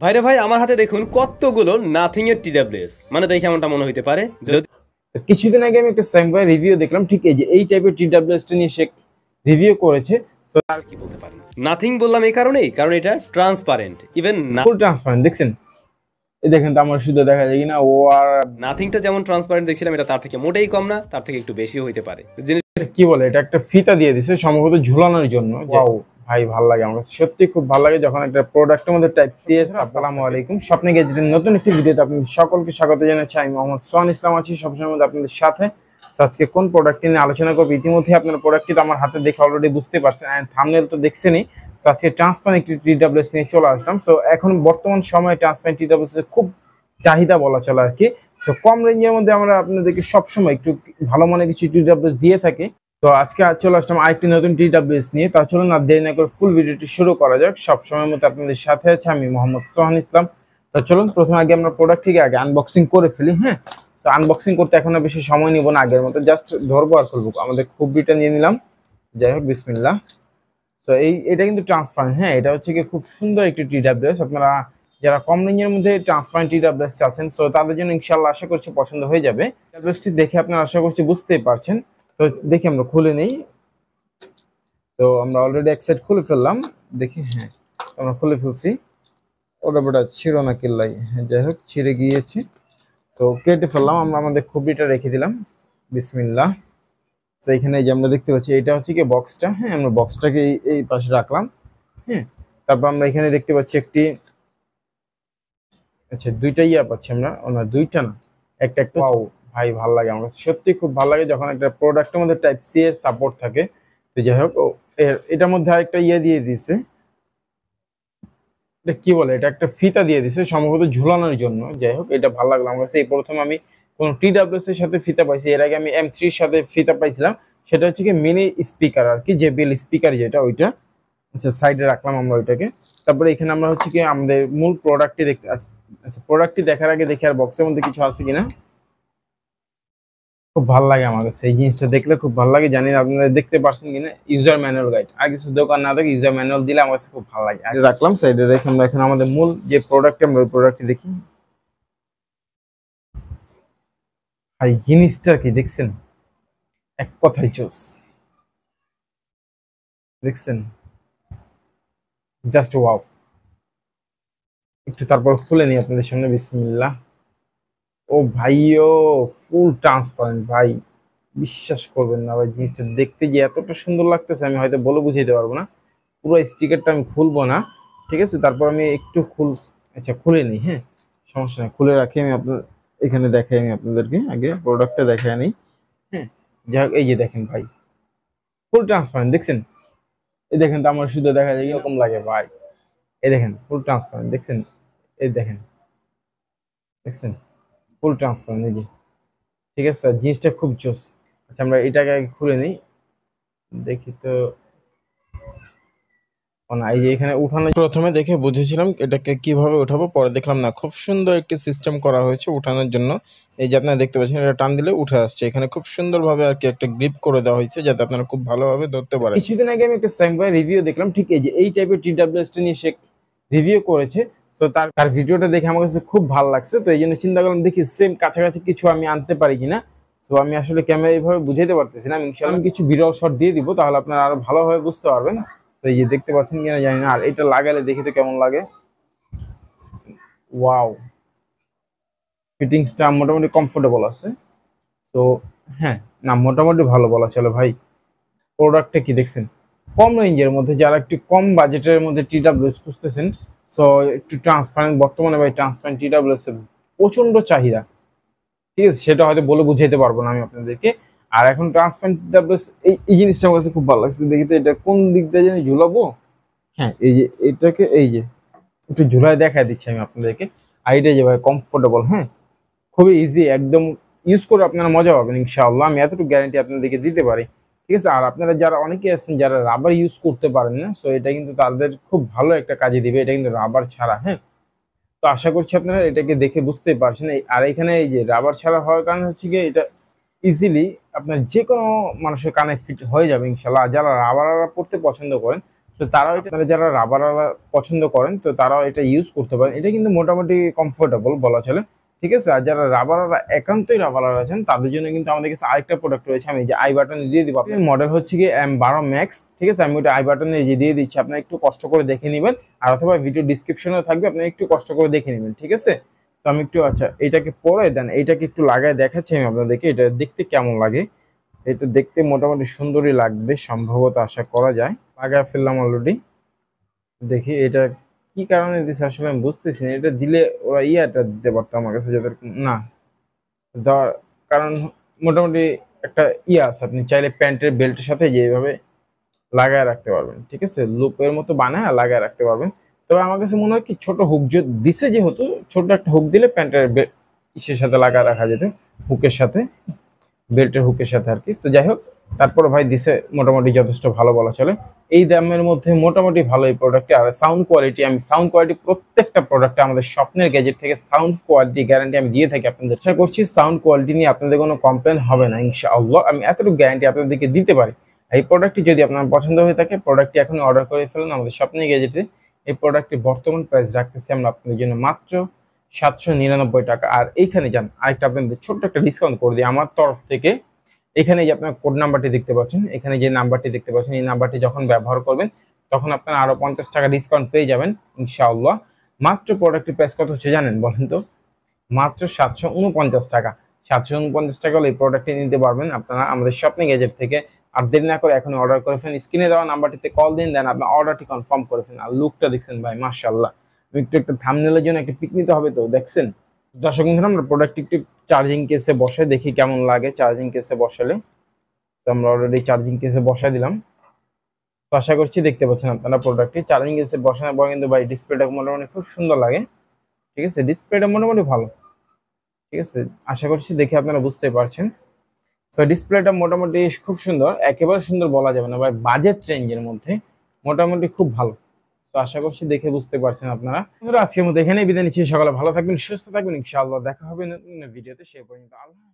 ভাইরে ভাই আমার হাতে দেখুন কতগুলো নাথিং এর টিডব্লিউএস মানে দেখে কেমনটা মনে হইতে পারে। যদি কিছুদিন আগে আমি একটা স্যামসাং রিভিউ দেখলাম, ঠিক এই টাইপের টিডব্লিউএস টা নিয়ে সে রিভিউ করেছে। সো আর কি বলতে পারেন, নাথিং বললাম এই কারণেই কারণ এটা ট্রান্সপারেন্ট, ইভেন ফুল ট্রান্সপারেন্ট। দেখছেন, এই দেখেন তো আমার শুধু দেখা যায় কিনা। ও আর নাথিংটা যেমন ট্রান্সপারেন্ট দেখছিলাম, এটা তার থেকে মোটেই কম না, তার থেকে একটু বেশিও হইতে পারে। জিনিসটা কি বলে, এটা একটা ফিতা দিয়ে দিছে সম্ভবত ঝুলানোর জন্য। ওয়াও ভাই, ভালো লাগে আমার, সত্যি খুব ভালো লাগে যখন একটা প্রোডাক্টের মধ্যে টাইপ সি এর। আসসালামু আলাইকুম, স্বপ্নে গেজেটের নতুন একটি ভিডিওতে আপনাদের সকলকে স্বাগত জানাচ্ছি। আমি মোহাম্মদ সোহান ইসলাম আছি সবসময় মধ্যে আপনাদের সাথে। আজকে কোন প্রোডাক্টটি নিয়ে আলোচনা করবো, ইতিমধ্যে আপনার প্রোডাক্টটি তো আমার হাতে দেখে অলরেডি বুঝতে পারছেন, এন্ড থাম্বনেল তো দেখছেনই। সো আজকে ট্রান্সপারেন্ট একটি টিডব্লিউএস নিয়ে চলে আসলাম। সো এখন বর্তমান সময়ে ট্রান্সপারেন্ট টিডব্লিউএস এর খুব চাহিদা বলা চলে আর কি। সো কম রেঞ্জের মধ্যে আমরা আপনাদেরকে সবসময় একটু ভালো মানের কিছু টিডব্লিউএস দিয়ে থাকি। তো আজকে চলে আসলাম আরেকটি নতুন টিডব্লিউএস নিয়ে। তা চলুন না দেরি না করে ফুল ভিডিওটি শুরু করা যাক। সব সময়ের মতো আপনাদের সাথে আছে আমি মোহাম্মদ সোহান ইসলাম। তো চলুন প্রথমে আগে আমরা প্রোডাক্টটিকে আগে আনবক্সিং করে ফেলি। হ্যাঁ, তো আনবক্সিং করতে এখন বেশি সময় নিব না, আগের মতো জাস্ট ধরবো আর খুলবো। আমাদের খুবইটা নিয়ে নিলাম, যাই হোক বিসমিল্লাহ। তো এটা কিন্তু ট্রান্সপারেন্ট। হ্যাঁ, এটা হচ্ছে কি খুব সুন্দর একটি টিডব্লিউএস। আপনারা যারা কম রেঞ্জের মধ্যে ট্রান্সপারেন্ট টিডব্লিউএস চাচ্ছেন, সো তাদের জন্য ইনশাআল্লাহ আশা করছি পছন্দ হয়ে যাবে। টিডব্লিউএসটি দেখে আপনারা আশা করছি বুঝতেই পারছেন। তো দেখি আমরা খুলে নেই। তো আমরা অলরেডি এক সাইড খুলে ফেললাম, দেখি। হ্যাঁ, আমরা খুলে ফেলছি। ওটা বেটা ছিল না কিল্লাই, হ্যাঁ যাই হোক ছিঁড়ে গিয়েছে। তো কেটে ফেললাম, আমরা আমাদের খুবইটা রেখে দিলাম বিসমিল্লাহ। তো এখানে যে আমরা দেখতে পাচ্ছি এটা হচ্ছে কি বক্সটা। হ্যাঁ, আমরা বক্সটাকে এই পাশে রাখলাম। হ্যাঁ, তারপর আমরা এখানে দেখতে পাচ্ছি একটি, আচ্ছা দুইটা ইয়া পাচ্ছি আমরা, না দুইটা না, একটা। ওয়াও ভাই, ভালো লাগে আমার, সত্যি খুব ভালো লাগে যখন একটা প্রোডাক্টের মধ্যে টাইপ সি এর সাপোর্ট থাকে। তো যাই হোক এটার মধ্যে আরেকটা ইয়ে দিয়ে দিছে, এটা কি বলে, এটা একটা ফিতা দিয়ে দিছে সম্ভবত ঝুলানোর জন্য। যাই হোক এটা ভালো লাগলো আমার কাছে। এই প্রথম আমি কোনো টিডব্লিউএস এর সাথে ফিতা পাইছি, এর আগে আমি M3 এর সাথে ফিতা পাইছিলাম। সেটা হচ্ছে কি মিনি স্পিকার আর কি, JBL স্পিকার যেটা, ওইটা। আচ্ছা সাইডে রাখলাম আমরা ওইটাকে। তারপরে এখানে আমরা হচ্ছে কি আমাদের মূল প্রোডাক্টটি দেখতে, আচ্ছা প্রোডাক্টটি দেখার আগে দেখি আর বক্সের মধ্যে কিছু আছে কিনা। খুব ভালো লাগে আমার কাছে এই জিনিসটা দেখলে, খুব ভালো লাগে। জানি না আপনারা দেখতে পারছেন কিনা, ইউজার ম্যানুয়াল গাইড। আর কিছু দোকান না থাকে ইউজার ম্যানুয়াল দিলে আমার কাছে খুব ভালো লাগে। আর রাখলাম সাইডে রেখে আমরা এখন আমাদের মূল যে প্রোডাক্ট, আমরা ওই প্রোডাক্টটি দেখি। আর এই জিনিসটা কি দেখছেন, এক কথাই চোস। দেখছেন, জাস্ট ওয়াও। একটু তারপর খুলে নিই আপনাদের সামনে বিসমিল্লাহ। ও ভাইও, ফুল ট্রান্সপারেন্ট ভাই, বিশ্বাস করবেন না ভাই, জিনিসটা দেখতে যে এতটা সুন্দর লাগতেছে আমি হয়তো বলে বুঝাইতে পারবো না। পুরো স্টিকারটা আমি খুলবো না, ঠিক আছে। তারপর আমি একটু আচ্ছা খুলে নিই। হ্যাঁ, সমস্যা নেই, খুলে রাখি আমি। আপনার এখানে দেখাই আমি আপনাদেরকে, আগে প্রোডাক্টটা দেখাই নিই। হ্যাঁ, যাই হোক এই যে দেখেন ভাই, ফুল ট্রান্সপারেন্ট। দেখছেন, এই দেখেন তো আমার শুধু দেখা যায় এরকম লাগে ভাই। এই দেখেন ফুল ট্রান্সপারেন্ট, দেখছেন, এই দেখেন, দেখছেন ফুল ট্রান্সপারেন্ট, এই যে। ঠিক আছে, জিনিসটা খুব জোস। আচ্ছা আমরা এটাকে আগে খুলে নিই, দেখি তো। না, এই যে এখানে উঠানো, প্রথমে দেখে বুঝেছিলাম এটাকে কিভাবে উঠাবো, পরে দেখলাম না, খুব সুন্দর একটি সিস্টেম করা হয়েছে উঠানোর জন্য। এই যে আপনারা দেখতে পাচ্ছেন, এটা টান দিলে উঠে আসছে। এখানে খুব সুন্দরভাবে আর কি একটা গ্রিপ করে দেওয়া হয়েছে, যাতে আপনারা খুব ভালোভাবে ধরতে পারেন। কিছুদিন আগে আমি একটা স্যামসাং রিভিউ দেখলাম, ঠিক এই টাইপের টিডব্লিউএস টা নিয়ে সে রিভিউ করেছে। তো তার ভিডিওটা দেখে আমার কাছে খুব ভালো লাগছে। তো এই জন্য চিন্তা করলাম দেখি সেম কাছাকাছি কিছু আমি আনতে পারি কিনা। তো আমি আসলে ক্যামেরা এইভাবে বুঝাইতে পারতেছি না, ইনশাআল্লাহ আমি কিছু ভিডিও শট দিয়ে দিব, তাহলে আপনারা আরো ভালোভাবে বুঝতে পারবেন। তো এই যে দেখতে পাচ্ছেন কিনা জানি না, আর এটা লাগালে দেখি তো কেমন লাগে। ওয়াও, ফিটিংসটা মোটামুটি কমফোর্টেবল আছে। তো হ্যাঁ, না মোটামুটি ভালো বলা চলে ভাই। প্রোডাক্টটা কি দেখছেন, কম রেঞ্জের মধ্যে যারা একটু কম বাজেটের মধ্যে টিডব্লিউএস খুঁজতেছেন, সো একটু ট্রান্সপারেন্ট, বর্তমানে ভাই ট্রান্সপারেন্ট টিডব্লিউএস এর প্রচন্ড চাহিদা। ঠিক আছে, সেটা হয়তো বলে বুঝাইতে পারবো না আমি আপনাদেরকে। আর এখন ট্রান্সপারেন্ট টিডব্লিউএস এই জিনিসটা আমার কাছে খুব ভালো লাগছে। দেখি তো এটা কোন দিক দিয়ে জানি ঝুলাবো। হ্যাঁ, এই যে এটাকে এই যে একটু ঝুলাই দেখা দিচ্ছি আমি আপনাদেরকে। আর এটা যে ভাই কমফোর্টেবল, হ্যাঁ খুবই ইজি, একদম ইউজ করে আপনারা মজা পাবেন ইনশাআল্লাহ, আমি এতটুকু গ্যারান্টি আপনাদেরকে দিতে পারি। ঠিক আছে, আর আপনারা যারা অনেকে আছেন যারা রাবার ইউজ করতে পারেন না, সো এটা কিন্তু তাদের খুব ভালো একটা কাজে দিবে। এটা কিন্তু রাবার ছাড়া। হ্যাঁ, তো আশা করছি আপনারা এটাকে দেখে বুঝতে পারছেন। আর এখানে এই যে রাবার ছাড়া হওয়ার কারণে হচ্ছে গিয়ে এটা ইজিলি আপনার যে কোনো মানুষের কানে ফিট হয়ে যাবে ইনশাল্লাহ। যারা রাবার পড়তে পছন্দ করেন, তো তারাও এটা যারা রাবার পছন্দ করেন তো তারাও এটা ইউজ করতে পারেন। এটা কিন্তু মোটামুটি কমফোর্টেবল বলা চলে, ঠিক আছে। আর যারা রাবার একান্তই রাবার আছেন তাদের জন্য কিন্তু আমাদের কাছে আরেকটা প্রোডাক্ট রয়েছে, আমি যে আই বাটন দিয়ে দিব। মডেল হচ্ছে কি M12 ম্যাক্স, ঠিক আছে। আমি ওটা আই বাটনে যে দিয়ে দিচ্ছি, আপনারা একটু কষ্ট করে দেখে নেবেন, আর অথবা ভিডিও ডিসক্রিপশনেও থাকবে, আপনারা একটু কষ্ট করে দেখে নেবেন, ঠিক আছে। তো আমি একটু আচ্ছা এটাকে পরে দেন, এটাকে একটু লাগায় দেখাচ্ছি আমি আপনাদেরকে এটা দেখতে কেমন লাগে। এটা দেখতে মোটামুটি সুন্দরই লাগবে সম্ভবত, আশা করা যায়। লাগায় ফেললাম অলরেডি, দেখি এটা কি কারণে দিচ্ছে আসলে আমি বুঝতেছি না। এটা দিলে ওরা ইয়াটা দিতে পারতো আমার কাছে, যাদের না দেওয়ার কারণ মোটামুটি একটা ইয়ে আছে, আপনি চাইলে প্যান্টের বেল্টের সাথে যেভাবে লাগায় রাখতে পারবেন, ঠিক আছে। লুপের মতো বানায় লাগায় রাখতে পারবেন। তবে আমার কাছে মনে হয় কি ছোট হুক দিছে, যেহেতু ছোট একটা হুক দিলে প্যান্টের ইসের সাথে লাগায় রাখা যেত, হুকের সাথে, বেল্টের হুকের সাথে আর কি। তো যাই হোক, তারপরে ভাই দিছে মোটামুটি যথেষ্ট ভালো বলা চলে। এই দামের মধ্যে মোটামুটি ভালো এই প্রোডাক্টটি। আর সাউন্ড কোয়ালিটি, আমি সাউন্ড কোয়ালিটি প্রত্যেকটা প্রোডাক্টে আমাদের স্বপ্নের গ্যাজেট থেকে সাউন্ড কোয়ালিটি গ্যারান্টি আমি দিয়ে থাকি আপনাদের। আশা করছি সাউন্ড কোয়ালিটি নিয়ে আপনাদের কোনো কমপ্লেন হবে না ইনশাআল্লাহ, আমি এতটুকু গ্যারান্টি আপনাদেরকে দিতে পারি। এই প্রোডাক্টটি যদি আপনার পছন্দ হয়ে থাকে, প্রোডাক্টটি এখন অর্ডার করে ফেলুন আমাদের স্বপ্নের গ্যাজেটে। এই প্রোডাক্টটি বর্তমান প্রাইস রাখতেছি আমরা আপনাদের জন্য মাত্র 799 টাকা। আর এইখানে যান আরেকটা আপনাদের ছোট্ট একটা ডিসকাউন্ট করে দিই আমার তরফ থেকে। এখানে যে আপনার কোড নাম্বারটি দেখতে পাচ্ছেন, এখানে যে নাম্বারটি দেখতে পাচ্ছেন, এই নাম্বারটি যখন ব্যবহার করবেন তখন আপনারা আরো 50 টাকা ডিসকাউন্ট পেয়ে যাবেন ইনশাআল্লাহ। মাত্র প্রোডাক্টের প্রাইস কত হচ্ছে জানেন বলেন তো? মাত্র 749 টাকা। 749 টাকা হলে এই প্রোডাক্টটি নিতে পারবেন আপনারা আমাদের শপিং গ্যাজেট থেকে। আর দেরি না করে এখন অর্ডার করে ফেলেন, স্ক্রিনে দেওয়া নাম্বারটিতে কল দিন, দেন আপনার অর্ডারটি কনফার্ম করে ফেলেন। আর লুকটা দেখছেন ভাই, মাশাআল্লাহ। একটু একটা থাম্বনেলের জন্য একটা পিক নিতে হবে তো, দেখছেন। দর্শক বন্ধুরা, আমরা প্রোডাক্টটি একটু চার্জিং কেসে বসে দেখি কেমন লাগে চার্জিং কেসে বসালে। তো আমরা অলরেডি চার্জিং কেসে বসাই দিলাম। তো আশা করছি দেখতে পাচ্ছেন আপনারা প্রোডাক্টটি চার্জিং কেসে বসানোর পর কিন্তু ভাই ডিসপ্লেটা মোটামুটি খুব সুন্দর লাগে, ঠিক আছে। ডিসপ্লেটা মোটামুটি ভালো, ঠিক আছে। আশা করছি দেখে আপনারা বুঝতে পারছেন। তো ডিসপ্লেটা মোটামুটি খুব সুন্দর, একেবারে সুন্দর বলা যাবে না ভাই, বাজেট রেঞ্জের মধ্যে মোটামুটি খুব ভালো। তো আশা করছি দেখে বুঝতে পারছেন আপনারা। আজকের মতো এখানেই বিদায় নিচ্ছি। সকালে ভালো থাকবেন, সুস্থ থাকবেন, ইনশাআল্লাহ দেখা হবে নতুন ভিডিওতে। সে পর্যন্ত আল্লাহ।